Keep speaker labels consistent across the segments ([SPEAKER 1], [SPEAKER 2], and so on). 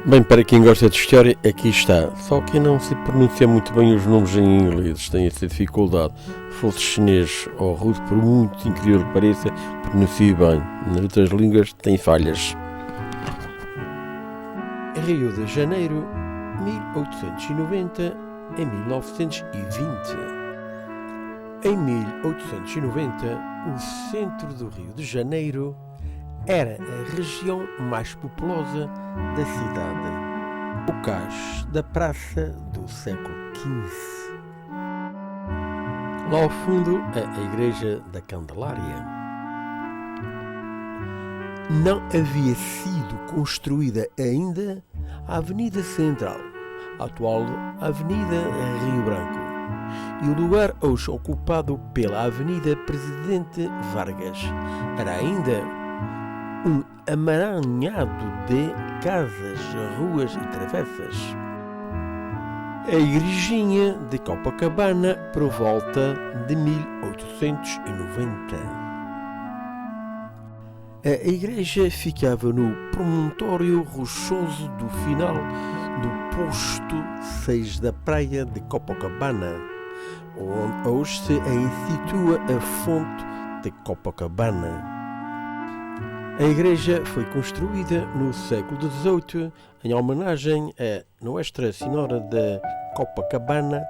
[SPEAKER 1] Bem, para quem gosta de história, aqui está. Só que não se pronuncia muito bem os nomes em inglês, tem essa dificuldade. Fosse chinês ou russo, por muito incrível que pareça, pronuncia bem. Nas outras línguas tem falhas. Rio de Janeiro, 1890 a 1920. Em 1890, o centro do Rio de Janeiro era a região mais populosa da cidade, o cais da praça do século XV. Lá ao fundo, a Igreja da Candelária. Não havia sido construída ainda a Avenida Central, a atual Avenida Rio Branco, e o lugar hoje ocupado pela Avenida Presidente Vargas era ainda um amaranhado de casas, ruas e travessas. A igrejinha de Copacabana por volta de 1890. A igreja ficava no promontório rochoso do final do posto 6 da praia de Copacabana, onde hoje se situa a fonte de Copacabana. A igreja foi construída no século XVIII em homenagem a Nuestra Senhora de Copacabana,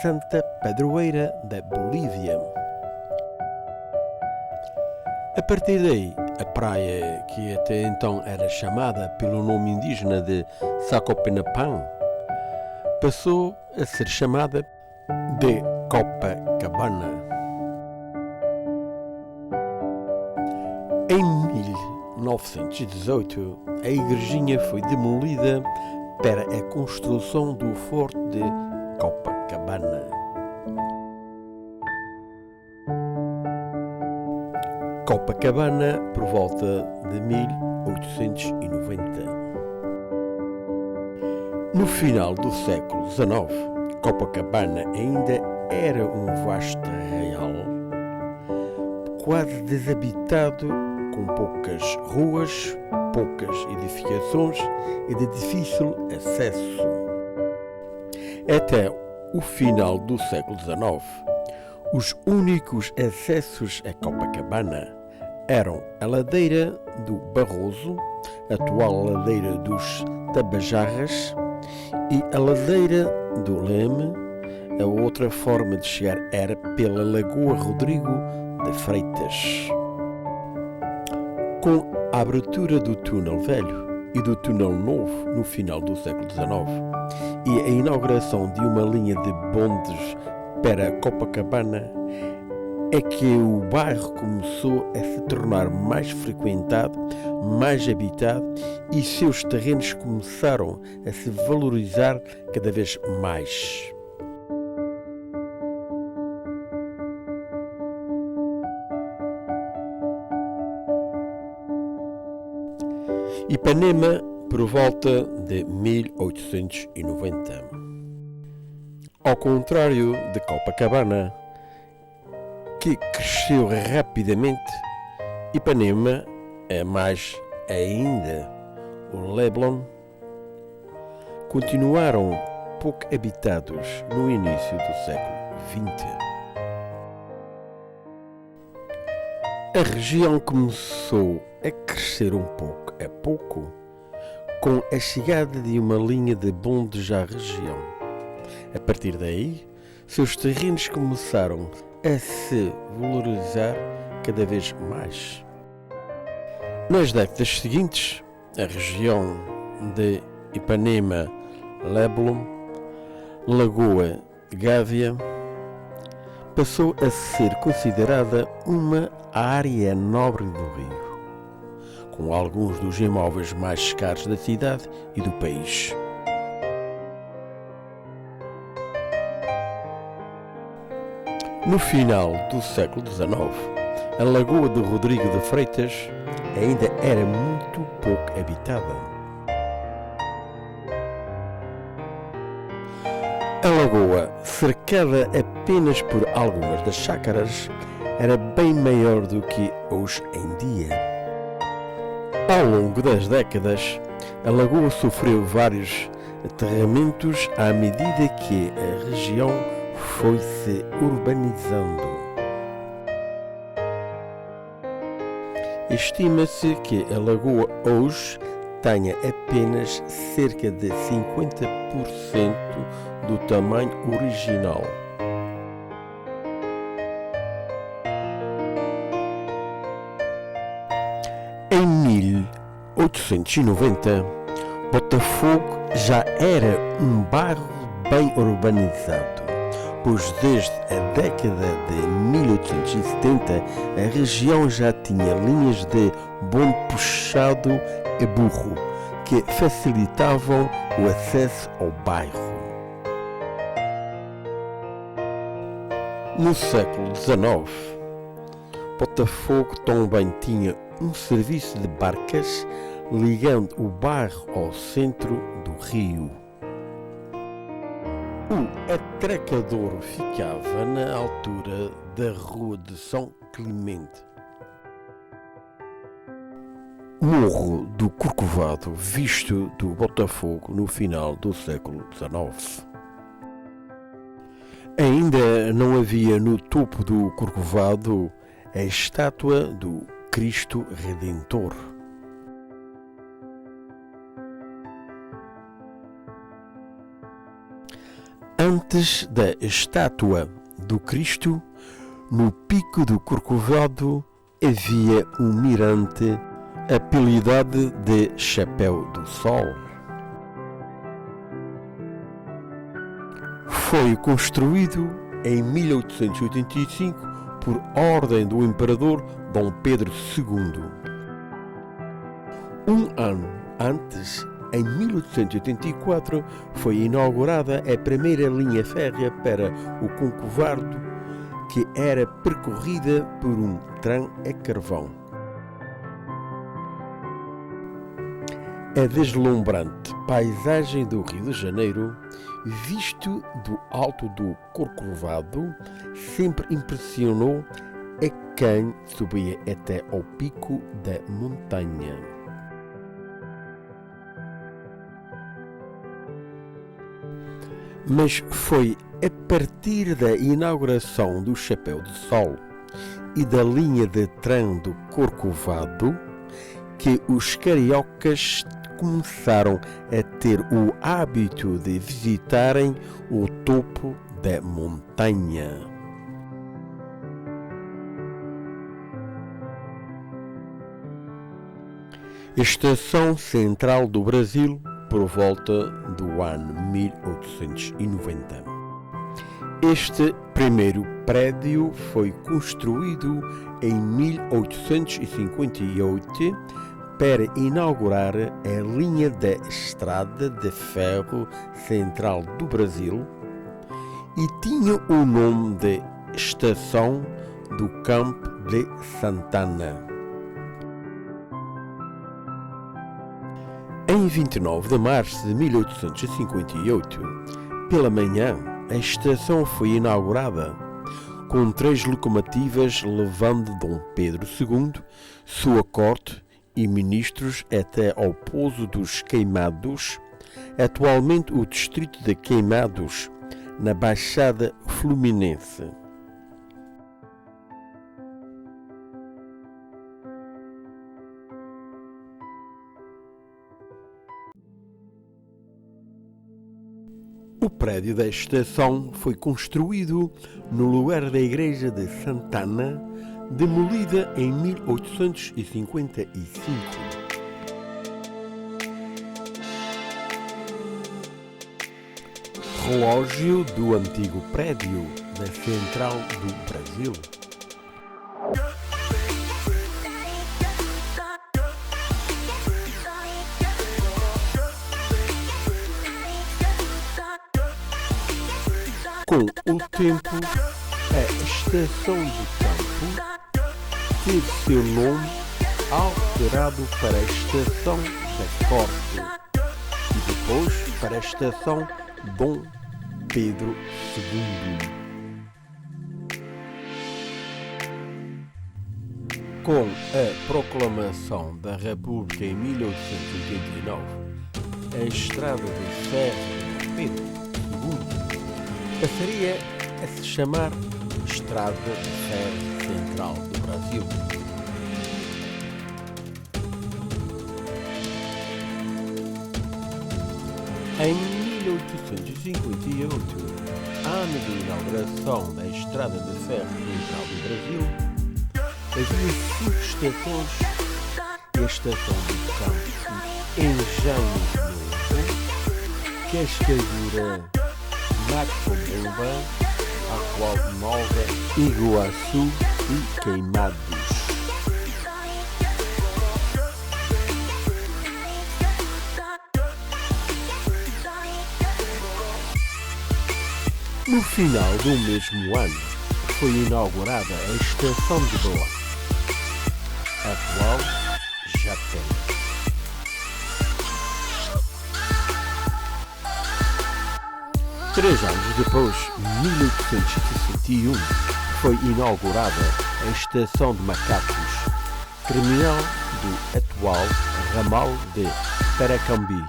[SPEAKER 1] Santa Padroeira da Bolívia. A partir daí, a praia, que até então era chamada pelo nome indígena de Sacopenapan, passou a ser chamada de Copacabana. Em 1918, a igrejinha foi demolida para a construção do Forte de Copacabana. Copacabana por volta de 1890. No final do século XIX, Copacabana ainda era um vasto arraial, quase desabitado, com poucas ruas, poucas edificações e de difícil acesso. Até o final do século XIX, os únicos acessos a Copacabana eram a ladeira do Barroso, atual ladeira dos Tabajarras, e a ladeira do Leme. A outra forma de chegar era pela Lagoa Rodrigo de Freitas. Com a abertura do túnel velho e do túnel novo no final do século XIX e a inauguração de uma linha de bondes para Copacabana, é que o bairro começou a se tornar mais frequentado, mais habitado, e seus terrenos começaram a se valorizar cada vez mais. Ipanema por volta de 1890. Ao contrário de Copacabana, que cresceu rapidamente, Ipanema é mais ainda. O Leblon continuaram pouco habitados no início do século XX. A região começou a crescer um pouco a pouco com a chegada de uma linha de bondes à região. A partir daí, seus terrenos começaram a se valorizar cada vez mais. Nas décadas seguintes, a região de Ipanema, Leblon, Lagoa Gávea passou a ser considerada uma área nobre do Rio, com alguns dos imóveis mais caros da cidade e do país. No final do século XIX, a Lagoa de Rodrigo de Freitas ainda era muito pouco habitada. A lagoa, cercada apenas por algumas das chácaras, era bem maior do que hoje em dia. Ao longo das décadas, A lagoa sofreu vários aterramentos à medida que a região foi se urbanizando. Estima-se que a lagoa hoje tenha apenas cerca de 50% do tamanho original. Em 1890, Botafogo já era um bairro bem urbanizado, pois desde a década de 1870 a região já tinha linhas de bonde puxado a burro que facilitavam o acesso ao bairro. No século XIX, Botafogo também tinha um serviço de barcas ligando o bairro ao centro do rio. O atracador ficava na altura da Rua de São Clemente. Morro do Corcovado, visto do Botafogo no final do século XIX. Ainda não havia no topo do Corcovado a estátua do Cristo Redentor. Antes da estátua do Cristo, no pico do Corcovado havia um mirante apelidado de Chapéu do Sol. Foi construído em 1885 por ordem do imperador Dom Pedro II. Um ano antes, em 1884, foi inaugurada a primeira linha férrea para o Corcovado, que era percorrida por um trem a carvão. A deslumbrante paisagem do Rio de Janeiro, visto do alto do Corcovado, sempre impressionou a quem subia até ao pico da montanha. Mas foi a partir da inauguração do Chapéu de Sol e da linha de trem do Corcovado que os cariocas começaram a ter o hábito de visitarem o topo da montanha. Estação Central do Brasil, por volta do ano 1890. Este primeiro prédio foi construído em 1858 para inaugurar a linha da Estrada de Ferro Central do Brasil e tinha o nome de Estação do Campo de Santana. Em 29 de março de 1858, pela manhã, a estação foi inaugurada, com 3 locomotivas levando Dom Pedro II, sua corte e ministros até ao pouso dos Queimados, atualmente o distrito de Queimados, na Baixada Fluminense. O prédio da estação foi construído no lugar da igreja de Santana, demolida em 1855. Relógio do antigo prédio da Central do Brasil. Com o tempo, a estação do campo teve seu nome alterado para a estação da Corte e depois para a estação Dom Pedro II. Com a proclamação da República em 1889, a estrada de ferro de Pedro II passaria a se chamar Estrada de Ferro Central do Brasil. Em 1858, ano de inauguração da Estrada de Ferro Central do Brasil, havia 5 estações e a estação do Campo Engenho Novo, Cascadura, Macobamba, Atual Nova, Iguaçu e Queimados. No final do mesmo ano, foi inaugurada a Estação de Belém, atual Japé. 3 anos depois, 1861, foi inaugurada a Estação de Macacos, terminal do atual ramal de Paracambi.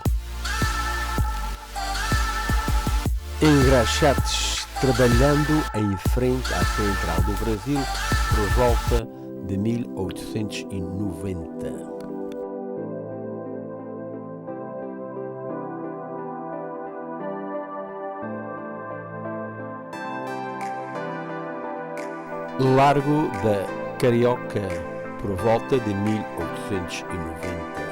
[SPEAKER 1] Engraxates trabalhando em frente à Central do Brasil por volta de 1890. Largo da Carioca por volta de 1890.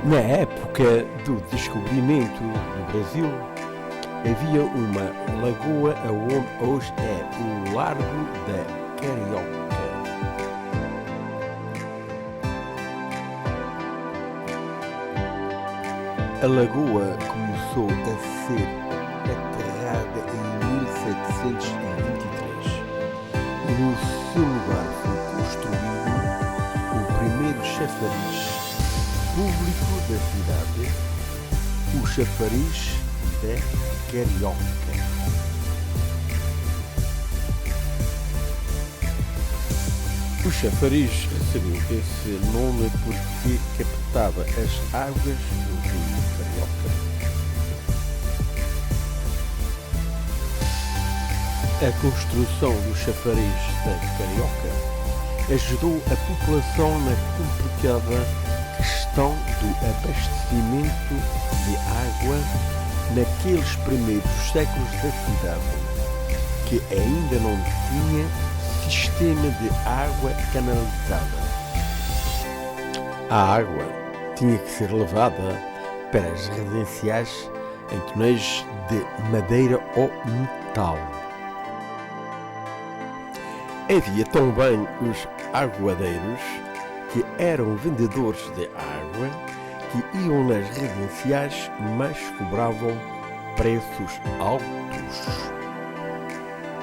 [SPEAKER 1] Na época do descobrimento do Brasil, havia uma lagoa onde hoje é o Largo da Carioca. A lagoa começou a ser aterrada em 1723 e no seu lugar foi construído o primeiro chafariz público da cidade, o chafariz da Carioca. O chafariz recebeu esse nome porque captava as águas do rio Carioca. A construção do chafariz da Carioca ajudou a população na complicada questão do abastecimento de água naqueles primeiros séculos da cidade, que ainda não tinha sistema de água canalizada. A água tinha que ser levada para as residenciais em tonéis de madeira ou metal. Havia também os aguadeiros, que eram vendedores de água, que iam nas residenciais, mas cobravam preços altos.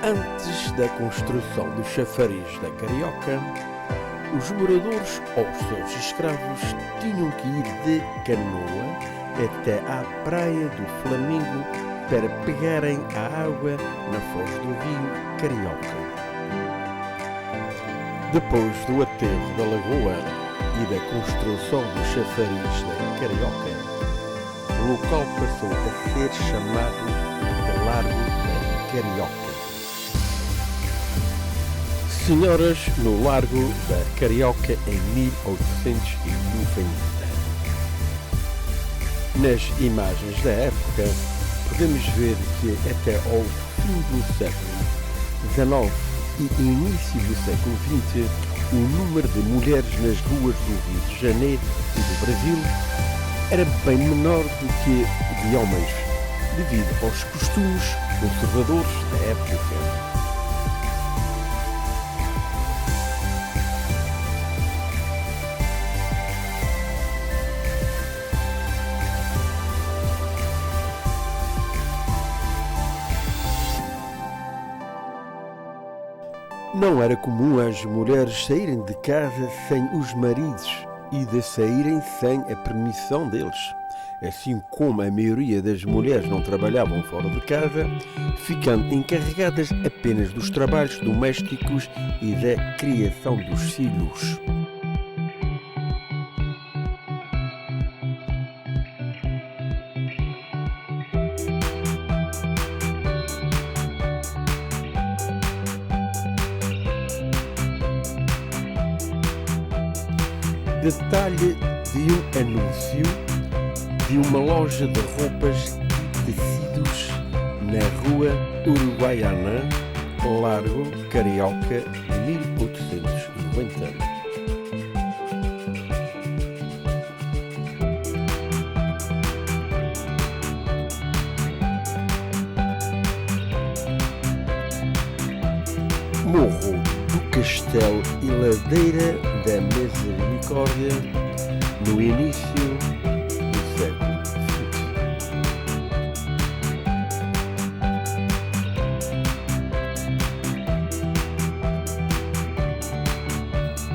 [SPEAKER 1] Antes da construção do chafariz da Carioca, os moradores ou os seus escravos tinham que ir de canoa até à praia do Flamengo para pegarem a água na foz do rio Carioca. Depois do aterro da lagoa e da construção do chafariz da Carioca, o local passou a ser chamado de Largo da Carioca. Senhoras no Largo da Carioca em 1890. Nas imagens da época, podemos ver que até ao fim do século XIX e início do século XX, o número de mulheres nas ruas do Rio de Janeiro e do Brasil era bem menor do que de homens, devido aos costumes conservadores da época. Não era comum as mulheres saírem de casa sem os maridos e de saírem sem a permissão deles. assim como a maioria das mulheres não trabalhavam fora de casa, ficando encarregadas apenas dos trabalhos domésticos e da criação dos filhos. Detalhe de um anúncio de uma loja de roupas e tecidos na rua Uruguaiana, Largo Carioca, 1890. Morro do Castelo e Ladeira da Misericórdia, no início do século XX.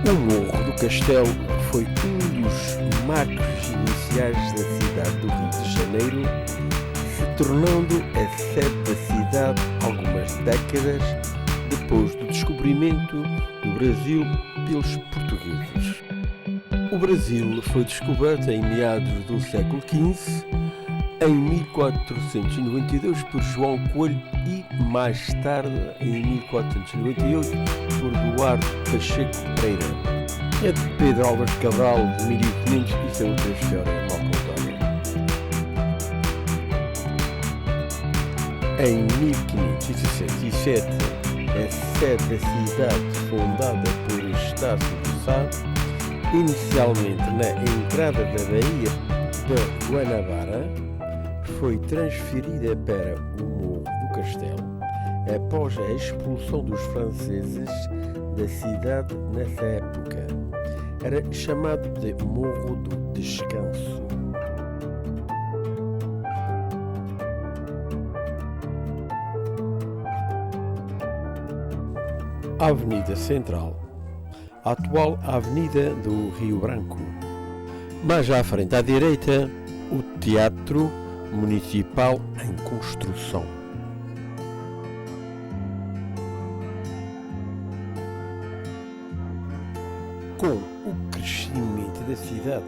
[SPEAKER 1] O Morro do Castelo foi um dos marcos iniciais da cidade do Rio de Janeiro, se tornando a sede da cidade algumas décadas depois do descobrimento do Brasil pelos portugueses. O Brasil foi descoberto em meados do século XV, em 1492 por João Coelho e mais tarde, em 1498, por Eduardo Pacheco Pereira. É de Pedro Álvares Cabral, de 1500, isso é outra história mal contada. Em 1567, a sede da cidade, fundada por Estácio de Sá, inicialmente na entrada da Baía de Guanabara, foi transferida para o Morro do Castelo após a expulsão dos franceses da cidade nessa época. Era chamado de Morro do Descanso. Avenida Central, a atual Avenida do Rio Branco. Mais à frente à direita, o Teatro Municipal em construção. Com o crescimento da cidade,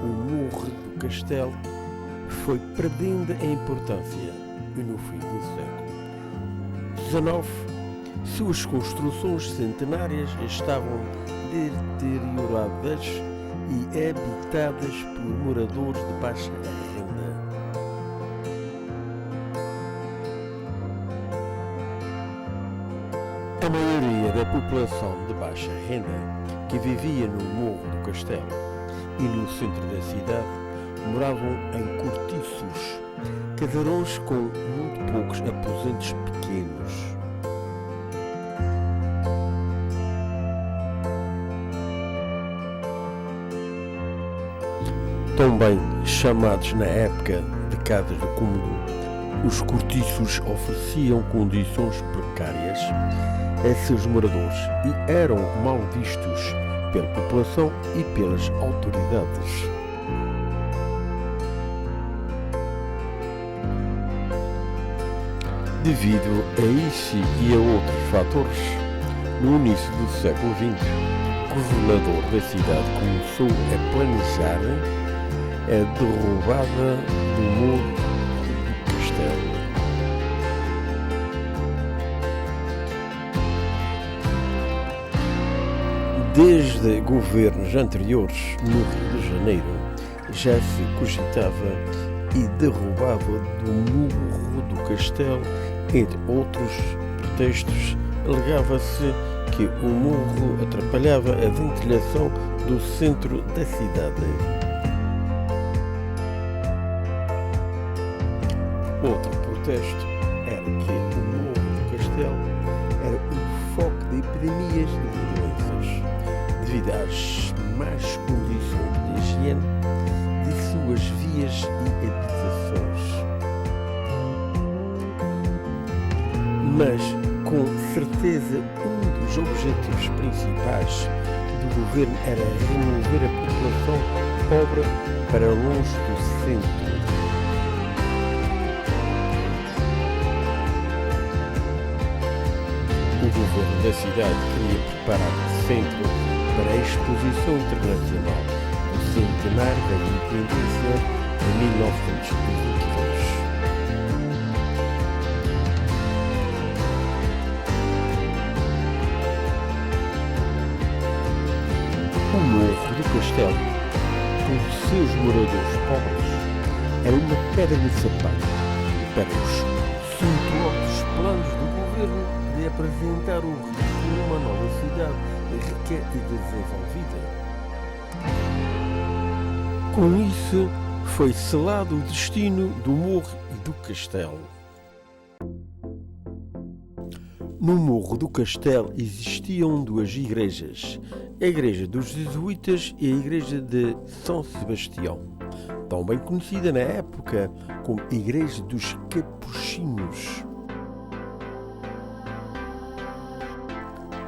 [SPEAKER 1] o Morro do Castelo foi perdendo a importância e no fim do século XIX suas construções centenárias estavam deterioradas e habitadas por moradores de baixa renda. A maioria da população de baixa renda que vivia no Morro do Castelo e no centro da cidade moravam em cortiços, casarões com muito poucos aposentos pequenos. Também chamados na época de casas de cômodo, os cortiços ofereciam condições precárias a seus moradores e eram mal vistos pela população e pelas autoridades. Devido a isso e a outros fatores, no início do século XX, o governador da cidade começou a planejar a derrubada do Morro do Castelo. Desde governos anteriores no Rio de Janeiro já se cogitava e derrubava do Morro do Castelo, entre outros pretextos, alegava-se que o morro atrapalhava a ventilação do centro da cidade. Outro protesto era que o Morro do Castelo era um foco de epidemias e de doenças, devido às más condições de higiene de suas vias e habitações. Mas, com certeza, um dos objetivos principais do governo era remover a população pobre para longe do centro. O governo da cidade queria preparar o centro para a Exposição Internacional do Centenário da Independência em 1922. O Morro do Castelo, com seus moradores pobres, era uma pedra de sapato para os suntuosos planos do governo de apresentar o Rio como uma nova cidade rica e desenvolvida. Com isso, foi selado o destino do Morro e do Castelo. No Morro do Castelo existiam duas igrejas, a Igreja dos Jesuítas e a Igreja de São Sebastião, também conhecida na época como Igreja dos Capuchinhos.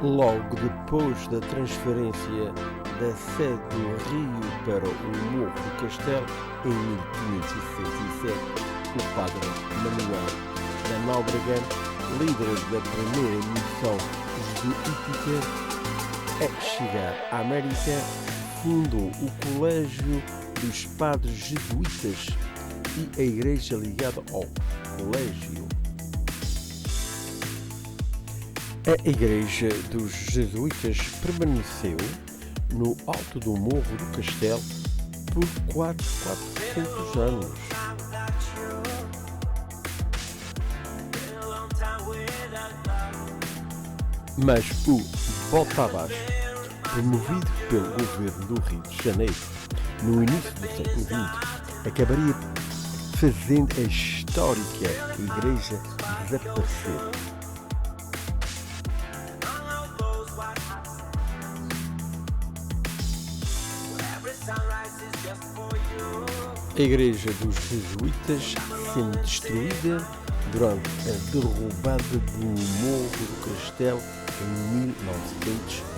[SPEAKER 1] Logo depois da transferência da sede do Rio para o Morro do Castelo, em 1567, o padre Manuel da Nóbrega, líder da primeira missão jesuítica a chegar à América, fundou o Colégio dos Padres Jesuítas e a igreja ligada ao colégio. A Igreja dos Jesuítas permaneceu no alto do Morro do Castelo por 400 anos. Mas o volta abaixo, promovido pelo governo do Rio de Janeiro no início do século XX, acabaria fazendo a histórica igreja desaparecer. A Igreja dos Jesuítas sendo destruída durante a derrubada do Morro do Castelo em 1920.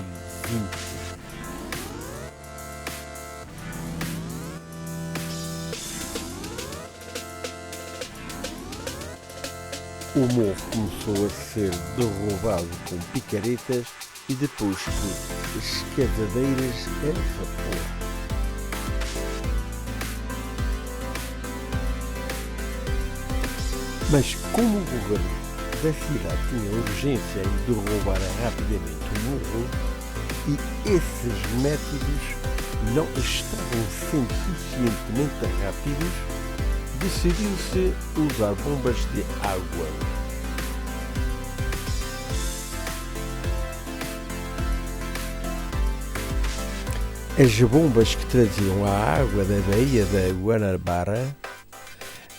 [SPEAKER 1] O morro começou a ser derrubado com picaretas e depois por escavadeiras a vapor. Mas como o governo da cidade tinha urgência em derrubar rapidamente o morro e esses métodos não estavam sendo suficientemente rápidos, decidiu-se usar bombas de água. As bombas que traziam a água da Baía da Guanabara,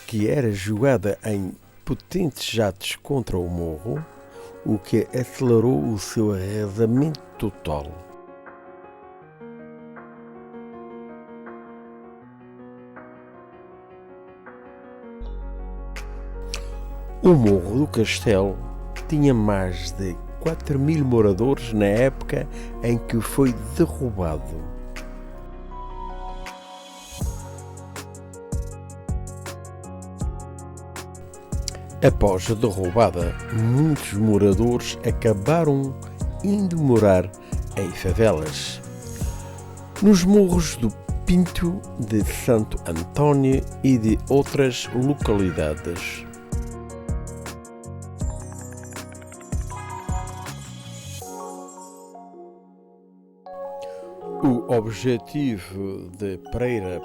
[SPEAKER 1] que era jogada em potentes jatos contra o morro, o que acelerou o seu arrasamento total. O Morro do Castelo tinha mais de 4.000 moradores na época em que foi derrubado. Após a derrubada, muitos moradores acabaram indo morar em favelas, nos morros do Pinto, de Santo António e de outras localidades. O objetivo de Pereira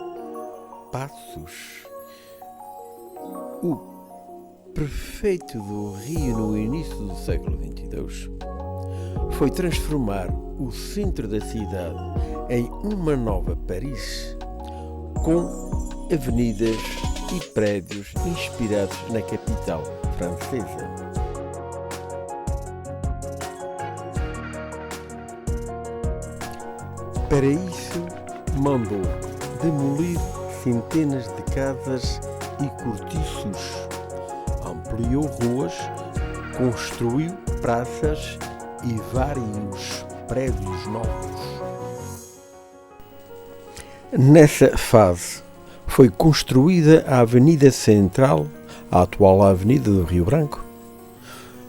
[SPEAKER 1] Passos, o prefeito do Rio no início do século XXII, foi transformar o centro da cidade em uma nova Paris, com avenidas e prédios inspirados na capital francesa. Para isso, mandou demolir centenas de casas e cortiços, ampliou ruas, construiu praças e vários prédios novos. Nessa fase, foi construída a Avenida Central, a atual Avenida do Rio Branco,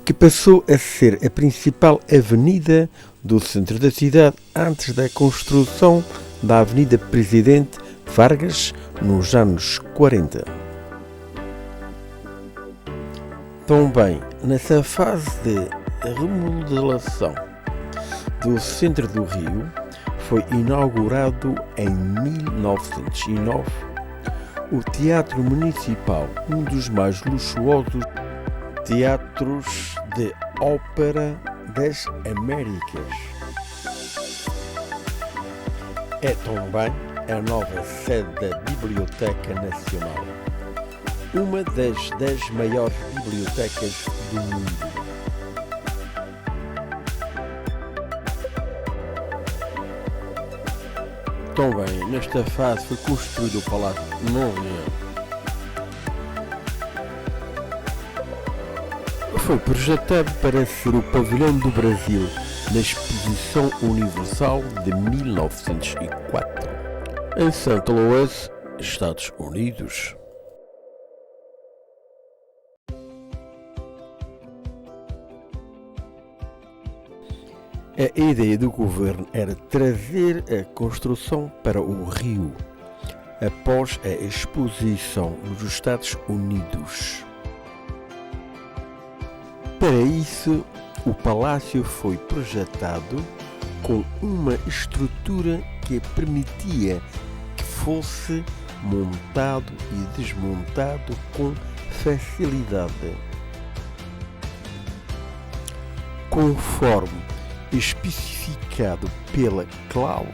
[SPEAKER 1] que passou a ser a principal avenida do centro da cidade antes da construção da Avenida Presidente Vargas nos anos 40. Também nessa fase de remodelação do centro do Rio, foi inaugurado em 1909 o Teatro Municipal, um dos mais luxuosos teatros de ópera das Américas. É também a nova sede da Biblioteca Nacional, uma das 10 maiores bibliotecas do mundo. Também nesta fase foi construído o Palácio Montreal. Foi projetado para ser o pavilhão do Brasil na Exposição Universal de 1904, em St. Louis, Estados Unidos. A ideia do governo era trazer a construção para o Rio, após a exposição nos Estados Unidos. Para isso, o palácio foi projetado com uma estrutura que permitia que fosse montado e desmontado com facilidade. Conforme especificado pela cláusula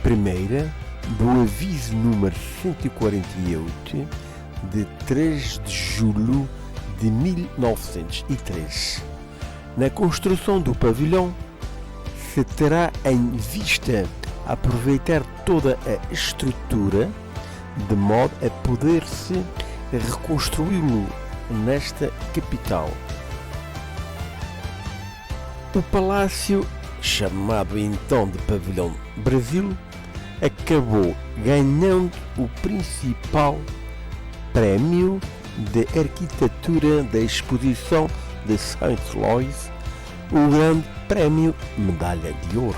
[SPEAKER 1] primeira do aviso número 148 de 3 de julho de 1903. Na construção do pavilhão se terá em vista aproveitar toda a estrutura de modo a poder-se reconstruí-lo nesta capital. O palácio, chamado então de Pavilhão Brasil, acabou ganhando o principal prémio de arquitetura da exposição de St. Louis, o Grande Prémio Medalha de Ouro.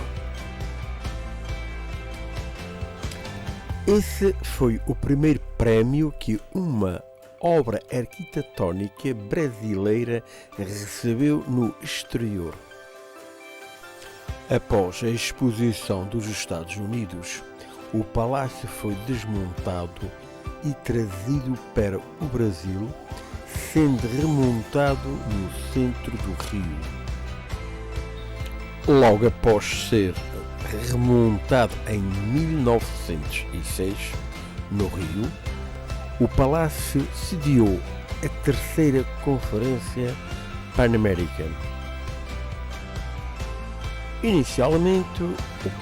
[SPEAKER 1] Esse foi o primeiro prémio que uma obra arquitetónica brasileira recebeu no exterior. Após a exposição dos Estados Unidos, o palácio foi desmontado e trazido para o Brasil, sendo remontado no centro do Rio. Logo após ser remontado em 1906 no Rio, o palácio sediou a terceira Conferência Pan-Americana. Inicialmente, o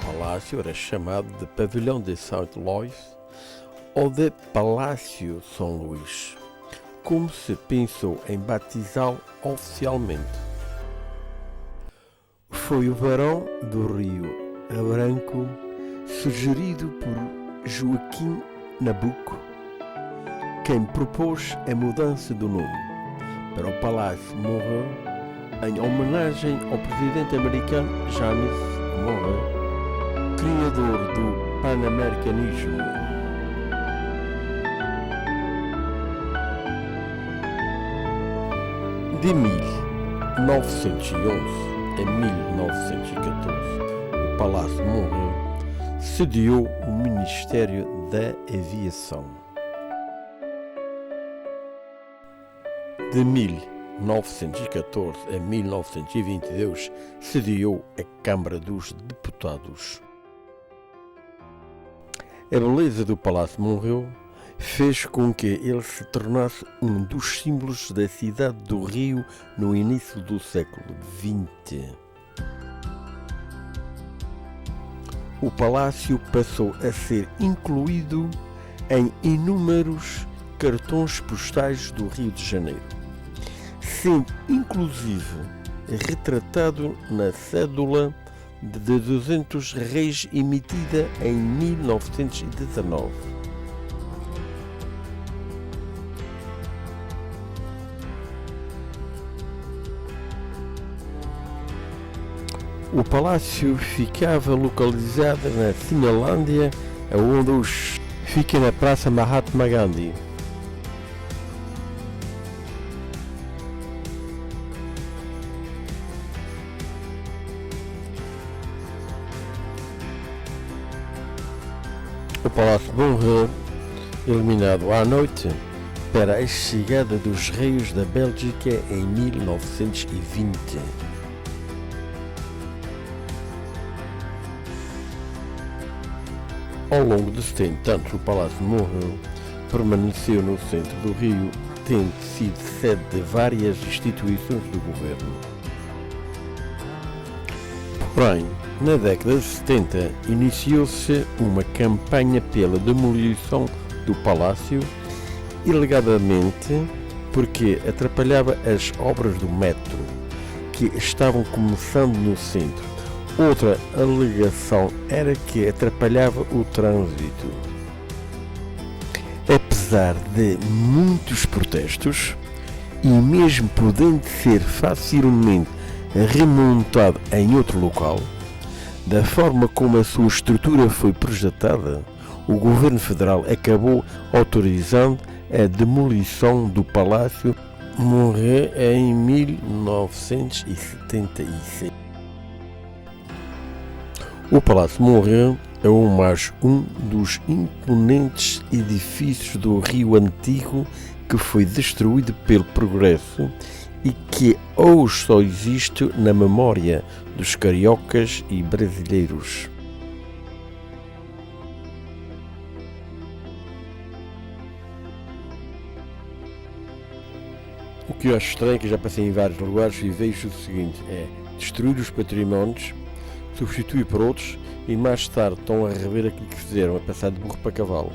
[SPEAKER 1] palácio era chamado de Pavilhão de St. Louis ou de Palácio São Luís, como se pensou em batizá-lo oficialmente. Foi o barão do Rio Branco, sugerido por Joaquim Nabuco, quem propôs a mudança do nome para o Palácio Monroe, em homenagem ao presidente americano James Monroe, criador do panamericanismo. De 1911 a 1914, o Palácio Monroe sediou o Ministério da Aviação. De 1914 a 1922, sediou a Câmara dos Deputados. A beleza do Palácio Monroe fez com que ele se tornasse um dos símbolos da cidade do Rio no início do século XX. O palácio passou a ser incluído em inúmeros cartões postais do Rio de Janeiro, sendo inclusive retratado na cédula de 200 reis emitida em 1919. O palácio ficava localizado na Cinelândia, onde fica na Praça Mahatma Gandhi. O Palácio morreu eliminado à noite para a chegada dos reis da Bélgica em 1920. Ao longo de 70 anos, o Palácio morreu permaneceu no centro do Rio, tendo sido sede de várias instituições do governo. Porém, na década de 70, iniciou-se uma campanha pela demolição do palácio, alegadamente porque atrapalhava as obras do metro, que estavam começando no centro. Outra alegação era que atrapalhava o trânsito. Apesar de muitos protestos, e mesmo podendo ser facilmente remontado em outro local, da forma como a sua estrutura foi projetada, o governo federal acabou autorizando a demolição do palácio. Morreu em 1976. O Palácio Morreu é um dos imponentes edifícios do Rio Antigo que foi destruído pelo progresso e que hoje só existe na memória dos cariocas e brasileiros. O que eu acho estranho, que já passei em vários lugares e vejo o seguinte, é destruir os patrimónios, substituir por outros e mais tarde estão a rever aquilo que fizeram, a passar de burro para cavalo.